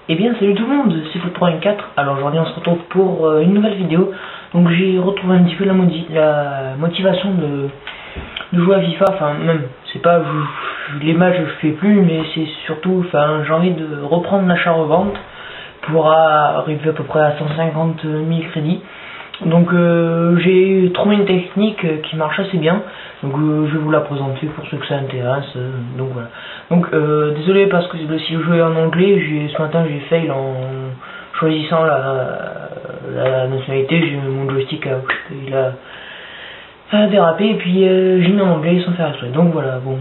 Eh bien salut tout le monde, c'est Foot324. Alors aujourd'hui on se retrouve pour une nouvelle vidéo. Donc j'ai retrouvé un petit peu la motivation de jouer à FIFA. Enfin même, c'est pas les matchs je fais plus, mais c'est surtout, enfin j'ai envie de reprendre l'achat-revente pour arriver à peu près à 150 000 crédits. Donc j'ai trouvé une technique qui marche assez bien. Donc je vais vous la présenter pour ceux que ça intéresse. Donc voilà. Donc désolé parce que si je jouais en anglais, ce matin j'ai fail en choisissant la nationalité. Mon joystick a dérapé et puis j'ai mis en anglais sans faire exprès. Donc voilà. Bon,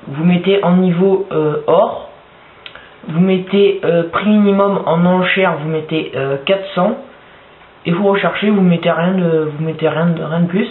vous mettez en niveau or, vous mettez prix minimum en enchère, vous mettez 400. Et vous recherchez, vous mettez rien de plus.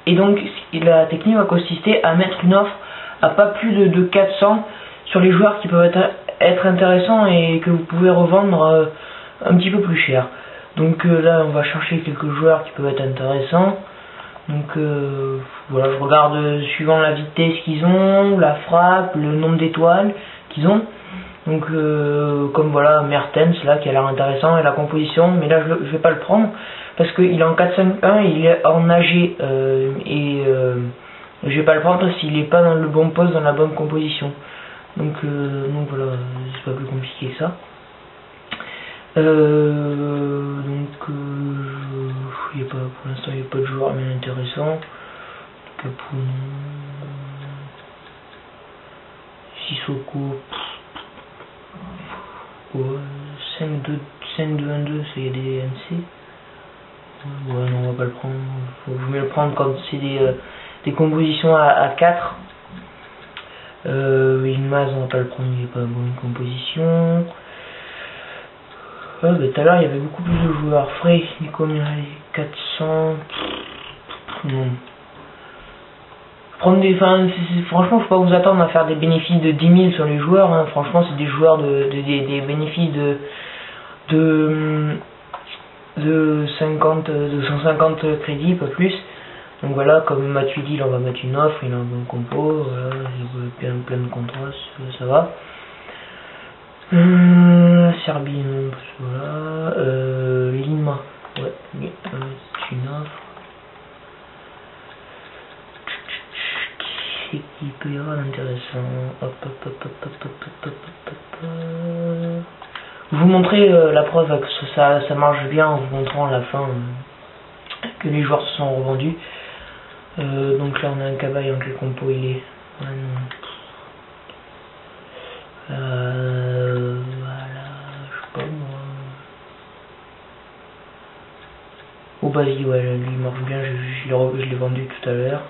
Et donc la technique va consister à mettre une offre à pas plus de 400 sur les joueurs qui peuvent être intéressants et que vous pouvez revendre un petit peu plus cher. Donc là on va chercher quelques joueurs qui peuvent être intéressants. Donc voilà, je regarde suivant la vitesse qu'ils ont, la frappe, le nombre d'étoiles qu'ils ont. Donc comme voilà Mertens là qui a l'air intéressant et la composition, mais là je vais pas le prendre parce qu'il est en 4-5-1, il est en AG je vais pas le prendre parce qu'il est pas dans le bon poste, dans la bonne composition. Donc voilà, c'est pas plus compliqué que ça. Pour l'instant il n'y a pas de joueur bien intéressant. Capou, Sissoko. Ouais, 5-2-1-2, c'est des MC. Ouais, non, on va pas le prendre. Faut mieux le prendre quand c'est des compositions à 4. Ilmaz, on va pas le prendre, il est pas bonne composition. Bah, tout à l'heure, il y avait beaucoup plus de joueurs. Frais, il est combien? 400. Non. Franchement, faut pas vous attendre à faire des bénéfices de 10 000 sur les joueurs. Hein. Franchement, c'est des joueurs des bénéfices de 150 crédits, pas plus. Donc voilà, comme Matuidi, on va mettre une offre, il a un bon compo, voilà, il a plein de contrats, ça va. Serbie, non, voilà. Lima, ouais, c'est une offre. Qui peut y avoir d'intéressant. Vous montrer la preuve que ça marche bien en vous montrant à la fin que les joueurs se sont revendus. Donc là on a un cabaye en quel compo il est. Voilà, je sais pas moi. Au Basi, ouais, lui il marche bien, je l'ai vendu tout à l'heure.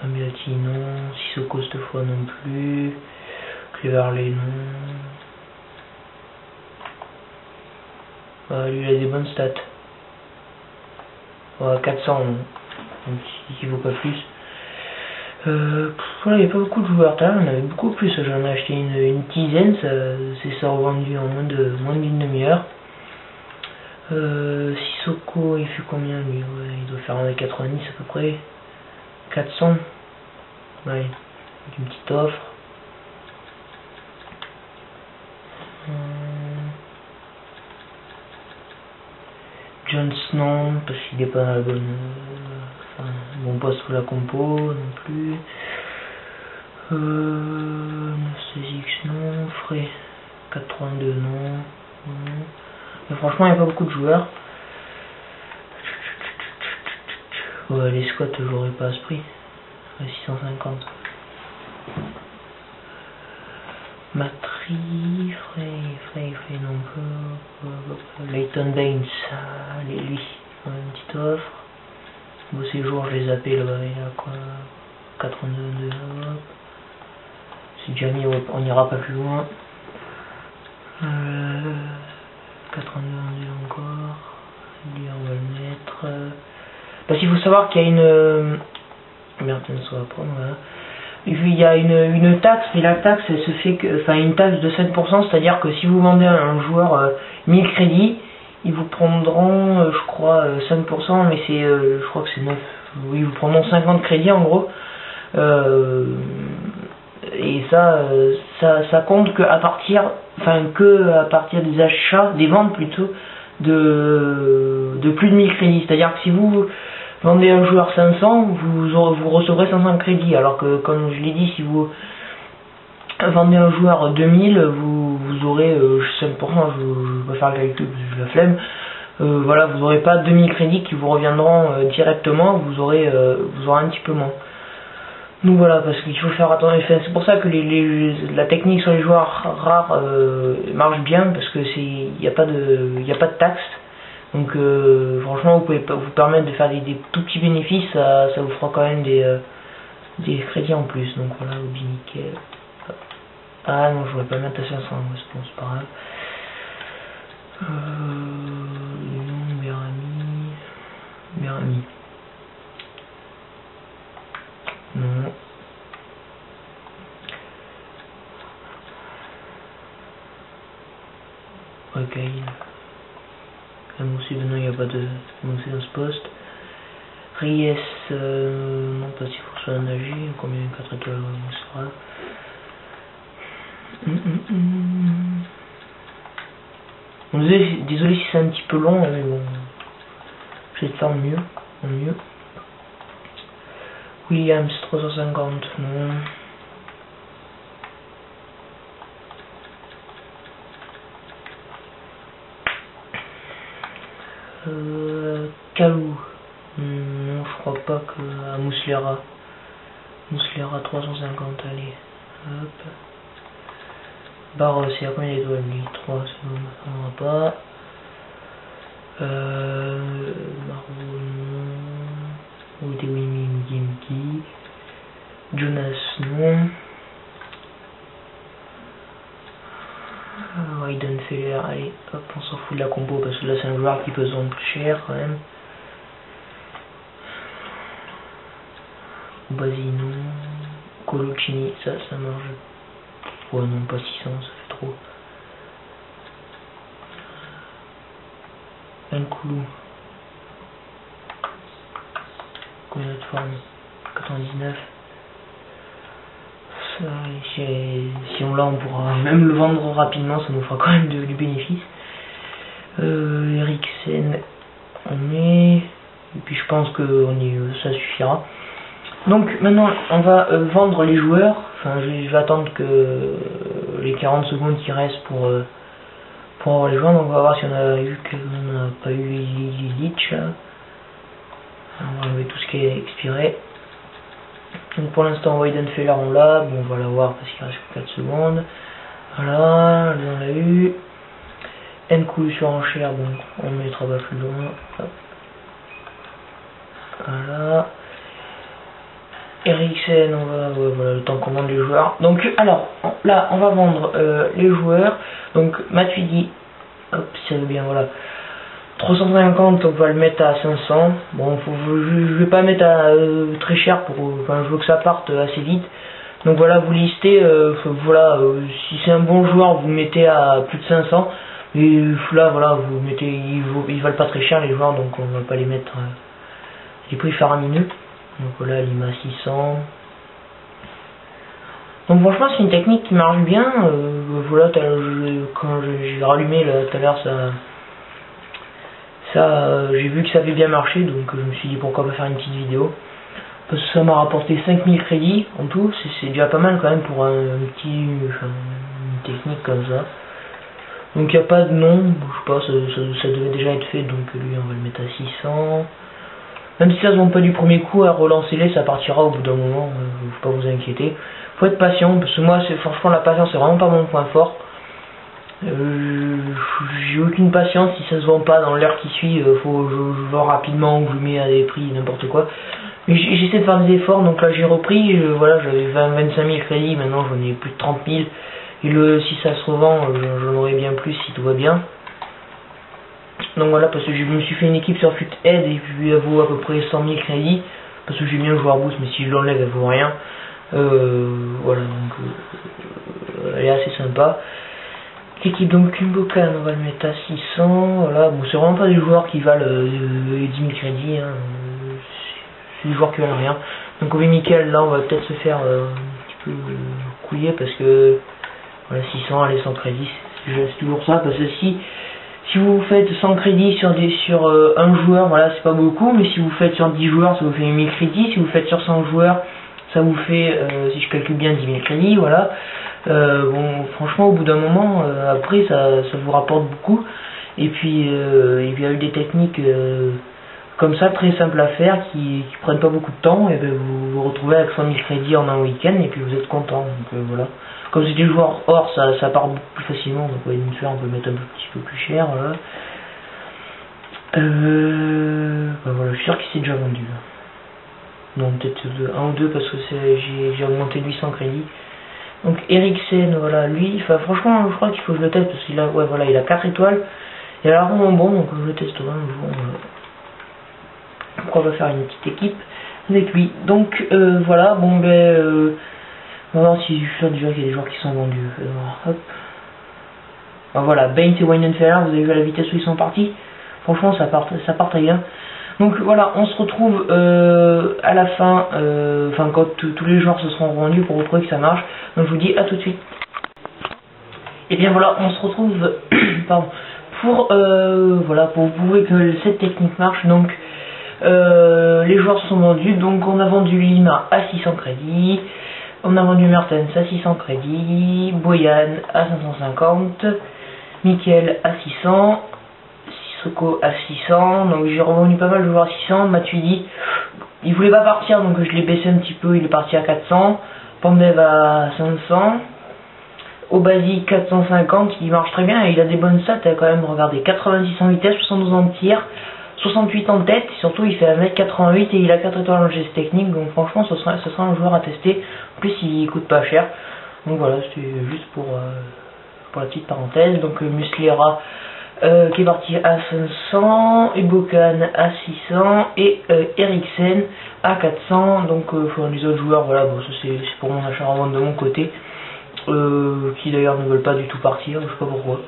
Ambiati non, Sissoko cette fois non plus, Cleverley non. Lui il a des bonnes stats. 400 non, donc il vaut pas plus. Voilà, il n'y a pas beaucoup de joueurs, il y en avait beaucoup plus, j'en ai acheté une dizaine, ça revendu en moins d'une demi-heure. Sissoko il fait combien lui? Ouais, il doit faire 1,90 à peu près. 400, ouais, avec une petite offre. Jones non, parce qu'il n'est pas dans la bonne, bon poste pour la compo non plus. Sezix non, Frais 432 non. Mais franchement il n'y a pas beaucoup de joueurs. Ouais, les squats, j'aurais pas à ce prix. 650. Matri, Frey non plus. Leighton Baines, allez, lui, une petite offre. Beau séjour, je l'ai zappé là-bas, il y a quoi? 82 hop. C'est déjà mis, on n'ira pas plus loin. 82 encore. Lui, on va le mettre. Parce qu'il faut savoir qu'il y a une... Mertens, on va prendre, voilà. Il y a une taxe, et la taxe, elle se fait que... Enfin, une taxe de 7%, c'est-à-dire que si vous vendez un joueur 1000 crédits, ils vous prendront, je crois, 5%, mais c'est... je crois que c'est 9. Oui, ils vous prendront 50 crédits, en gros. Et ça compte que à partir des achats, des ventes plutôt, de plus de 1000 crédits. C'est-à-dire que si vous vendez un joueur 500, vous recevrez 500 crédits. Alors que, comme je l'ai dit, si vous vendez un joueur 2000, vous aurez 5%, je vais faire le calcul, j'ai la flemme. Voilà, vous n'aurez pas 2000 crédits qui vous reviendront directement, vous aurez un petit peu moins. Donc voilà, parce qu'il faut faire attention. C'est pour ça que la technique sur les joueurs rares marche bien, parce que il n'y a pas de taxe. Donc franchement, vous pouvez vous permettre de faire des tout petits bénéfices, ça vous fera quand même des crédits en plus. Donc voilà, hobby nickel. Ah non, je ne vais pas mettre à 500, c'est pas grave. Berami. Non. Ok. Aussi, non, il n'y a pas de aussi dans ce poste. Ries, non, pas si pour soit nager. Combien 4 étoiles on sera. Bon, désolé si c'est un petit peu long, mais bon. Je vais faire mieux. Williams 350, non. Calou, non, je crois pas que à Muslera 350, allez, hop. Barros, il y a combien d'étoiles lui? 3, ça ne va pas. Marou, non. Odewimi Mgimki. Jonas, non. Weidenfeller, allez, hop, on s'en fout de la combo parce que là c'est un joueur qui peut se vendre plus cher quand même. Basino, Coloccini, ça marche. Ouais, non, pas 600, ça fait trop. Nkoulou. Combien de formes? 99. Ça, si on l'a, on pourra même le vendre rapidement, ça nous fera quand même du bénéfice. Eriksen, on est. Et puis je pense que ça suffira. Donc maintenant on va vendre les joueurs. Enfin je vais attendre que les 40 secondes qui restent pour avoir les joueurs. Donc on va voir si on a eu qu'on n'a pas eu Illich. On va enlever tout ce qui est expiré. Donc pour l'instant Weidenfeller on l'a, bon on va l'avoir parce qu'il reste 4 secondes. Voilà, on l'a eu. Nkoulou sur enchère, bon on mettra pas plus loin. Hop. Voilà. Eriksen, on va, voilà, le temps qu'on vende les joueurs. Donc alors, là on va vendre les joueurs. Donc Matuidi, hop, ça veut bien, voilà. 350, on va le mettre à 500. Bon, je vais pas mettre à très cher enfin, je veux que ça parte assez vite. Donc voilà, vous listez, voilà, si c'est un bon joueur, vous mettez à plus de 500. Et là, voilà, vous mettez, ils valent pas très cher les joueurs, donc on va pas les mettre les prix faramineux. Donc voilà, Lima 600. Donc franchement, c'est une technique qui marche bien. Voilà, quand j'ai rallumé tout à l'heure, j'ai vu que ça avait bien marché, donc je me suis dit pourquoi pas faire une petite vidéo. Parce que ça m'a rapporté 5000 crédits en tout, c'est déjà pas mal quand même pour une technique comme ça. Donc il n'y a pas de nom, je sais pas, ça devait déjà être fait, donc lui on va le mettre à 600. Même si ça se vend pas du premier coup, à relancer-les, ça partira au bout d'un moment, faut pas vous inquiéter. Faut être patient, parce que moi, franchement, la patience, c'est vraiment pas mon point fort. J'ai aucune patience, si ça se vend pas dans l'heure qui suit, je vends rapidement, ou je mets à des prix, n'importe quoi. Mais j'essaie de faire des efforts, donc là j'ai repris, voilà, j'avais 25 000 crédits, maintenant j'en ai plus de 30 000. Et si ça se revend, j'en aurai bien plus si tout va bien. Donc voilà, parce que je me suis fait une équipe sur Futhead et puis elle vaut à peu près 100 000 crédits. Parce que j'ai bien le joueur boost, mais si je l'enlève, elle vaut rien. Voilà, donc elle est assez sympa. L'équipe donc Kumbokan, on va le mettre à 600. Voilà, bon, c'est vraiment pas des joueurs qui valent 10 000 crédits. Hein. C'est des joueurs qui valent rien. Donc au Michael, là on va peut-être se faire un petit peu couiller parce que voilà, 600, allez, 100 crédits, c'est toujours ça, parce que si vous faites 100 crédits sur un joueur, voilà, c'est pas beaucoup, mais si vous faites sur 10 joueurs, ça vous fait 1000 crédits, si vous faites sur 100 joueurs, ça vous fait, si je calcule bien, 10 000 crédits, voilà. Bon, franchement, au bout d'un moment, après, ça vous rapporte beaucoup, et puis, il y a eu des techniques comme ça, très simples à faire, qui prennent pas beaucoup de temps, et ben, vous vous retrouvez avec 100 000 crédits en un week-end, et puis vous êtes content, donc voilà. Comme c'est des joueurs or, ça part beaucoup plus facilement, donc une sphère on peut mettre un petit peu plus cher, voilà. Ben voilà, je suis sûr qu'il s'est déjà vendu. Non, peut-être 1 ou 2 parce que j'ai augmenté 800 crédits. Donc Eriksen, voilà, lui, franchement, je crois qu'il faut que je le teste parce qu'il a, ouais, voilà, il a 4 étoiles. Il a l'air vraiment bon, donc je le testerai un jour. Pourquoi on va faire une petite équipe avec lui. Donc voilà, bon ben, on va voir si je suis déjà qu'il y a des joueurs qui sont vendus. Hop. Ben, voilà, Bain et Weidenfeller, vous avez vu à la vitesse où ils sont partis. Franchement, ça part très bien. Donc voilà, on se retrouve à la fin, enfin quand tous les joueurs se seront rendus pour prouver que ça marche. Donc je vous dis à tout de suite. Et bien voilà, on se retrouve pardon, pour prouver que cette technique marche. Donc les joueurs sont vendus. Donc on a vendu Lima à 600 crédits, on a vendu Mertens à 600 crédits, Boyan à 550, Mikel à 600. Sissoko à 600, donc j'ai revendu pas mal de joueurs à 600. Matuidi, il voulait pas partir, donc je l'ai baissé un petit peu, il est parti à 400. Pandev à 500. Obasi 450, il marche très bien et il a des bonnes stats quand même, regardez, 86 en vitesse, 72 en tir, 68 en tête, et surtout il fait 1m88 et il a 4 étoiles en geste technique, donc franchement ce sera un joueur à tester. En plus il coûte pas cher, donc voilà, c'était juste pour la petite parenthèse. Donc Muslera qui est parti à 500, Ibokan à 600 et Eriksen à 400. Donc les autres joueurs, voilà, bon, ça c'est pour mon achat en vente de mon côté, qui d'ailleurs ne veulent pas du tout partir, je sais pas pourquoi.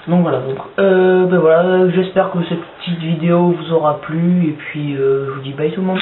Donc voilà, ben voilà, j'espère que cette petite vidéo vous aura plu et puis je vous dis bye tout le monde.